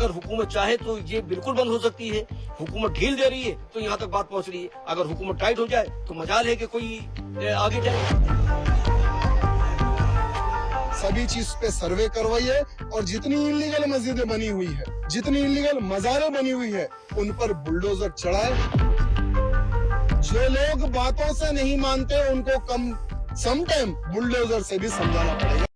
अगर हुकूमत चाहे तो ये बिल्कुल बंद हो सकती है। हुकूमत ढील दे रही है तो यहाँ तक बात पहुँच रही है। अगर हुकूमत टाइट हो जाए तो मजाल है कि कोई आगे जाए। सभी चीज पे सर्वे करवाइए और जितनी इलीगल मस्जिदें बनी हुई है, जितनी इलीगल मज़ारें बनी हुई है, उन पर बुलडोजर चढ़ाए। जो लोग बातों से नहीं मानते उनको कम समटाइम बुलडोजर से भी समझाना पड़ेगा।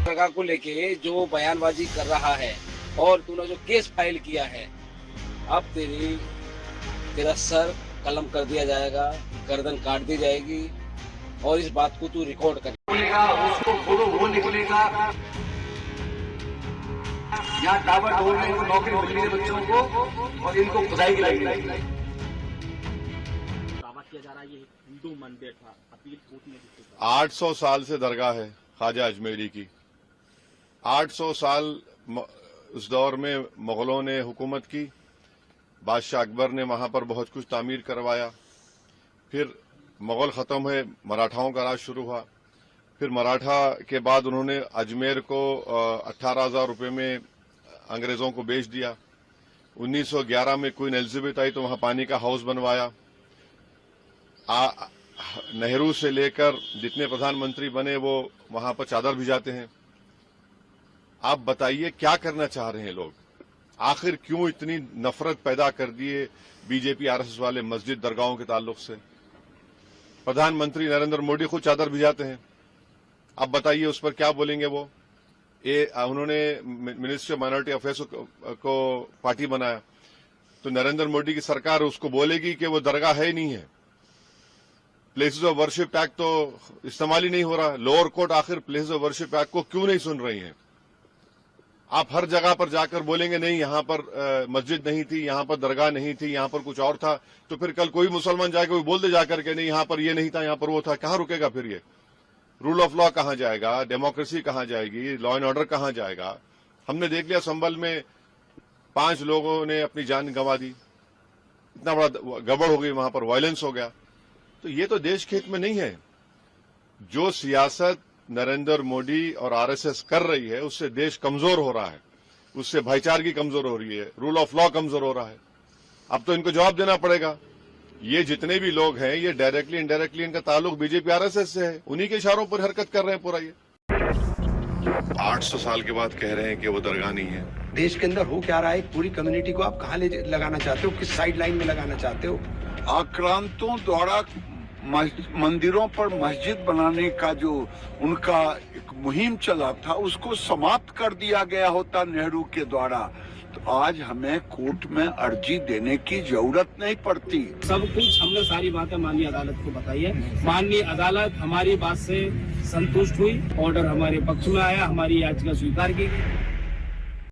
दरगाह को लेके जो बयानबाजी कर रहा है और तूने जो केस फाइल किया है, अब तेरा सर कलम कर दिया जाएगा, गर्दन काट दी जाएगी और इस बात को तू रिकॉर्ड कर उसको खोलो, वो निकलेगा। यहाँ टावर तोड़ में नौकरी मिल है बच्चों को और इनको खुदाई गिराई दावा किया जा रहा है ये हिंदू मंदिर था। अपील कोर्ट ने 800 साल से दरगाह है ख्वाजा अजमेरी की। 800 साल उस दौर में मुगलों ने हुकूमत की, बादशाह अकबर ने वहां पर बहुत कुछ तामीर करवाया। फिर मुगल खत्म हुए, मराठाओं का राज शुरू हुआ। फिर मराठा के बाद उन्होंने अजमेर को 18,000 रुपये में अंग्रेजों को बेच दिया। 1911 में क्वीन एलिजाबेथ आई तो वहां पानी का हाउस बनवाया। नेहरू से लेकर जितने प्रधानमंत्री बने वो वहां पर चादर भिजाते हैं। आप बताइए क्या करना चाह रहे हैं लोग? आखिर क्यों इतनी नफरत पैदा कर दिए बीजेपी आरएसएस वाले मस्जिद दरगाहों के ताल्लुक से? प्रधानमंत्री नरेंद्र मोदी खुद चादर भिजाते हैं। अब बताइए उस पर क्या बोलेंगे वो? उन्होंने मिनिस्ट्री ऑफ माइनॉरिटी अफेयर्स को पार्टी बनाया तो नरेंद्र मोदी की सरकार उसको बोलेगी कि वो दरगाह है ही नहीं है। प्लेसेस ऑफ वर्शिप एक्ट तो इस्तेमाल ही नहीं हो रहा। लोअर कोर्ट आखिर प्लेसेस ऑफ वर्शिप एक्ट को क्यों नहीं सुन रही है? आप हर जगह पर जाकर बोलेंगे नहीं यहां पर मस्जिद नहीं थी, यहां पर दरगाह नहीं थी, यहां पर कुछ और था, तो फिर कल कोई मुसलमान जाकर कोई बोल दे जाकर के नहीं यहां पर ये नहीं था, यहां पर वो था। कहां रुकेगा फिर ये? रूल ऑफ लॉ कहां जाएगा? डेमोक्रेसी कहां जाएगी? लॉ एंड ऑर्डर कहां जाएगा? हमने देख लिया संभल में 5 लोगों ने अपनी जान गंवा दी। इतना बड़ा गड़बड़ हो गई, वहां पर वायलेंस हो गया। तो ये तो देश के हित में नहीं है। जो सियासत नरेंद्र मोदी और आरएसएस कर रही है उससे देश कमजोर हो रहा है, उससे भाईचारगी कमजोर हो रही है, रूल ऑफ लॉ कमजोर हो रहा है। अब तो इनको जवाब देना पड़ेगा। ये जितने भी लोग हैं ये डायरेक्टली इनडायरेक्टली इनका ताल्लुक बीजेपी आरएसएस से है, उन्हीं के इशारों पर हरकत कर रहे हैं पूरा। ये 800 साल के बाद कह रहे हैं कि वो दरगाह नहीं है। देश के अंदर हो क्या रहा है? पूरी कम्युनिटी को आप कहाँ ले लगाना चाहते हो? किस साइड लाइन में लगाना चाहते हो? आक्रांतों द्वारा मंदिरों पर मस्जिद बनाने का जो उनका एक मुहिम चला था उसको समाप्त कर दिया गया होता नेहरू के द्वारा, तो आज हमें कोर्ट में अर्जी देने की जरूरत नहीं पड़ती। सब कुछ हमने सारी बातें माननीय अदालत को बताई है। माननीय अदालत हमारी बात से संतुष्ट हुई, ऑर्डर हमारे पक्ष में आया, हमारी याचिका स्वीकार की गई।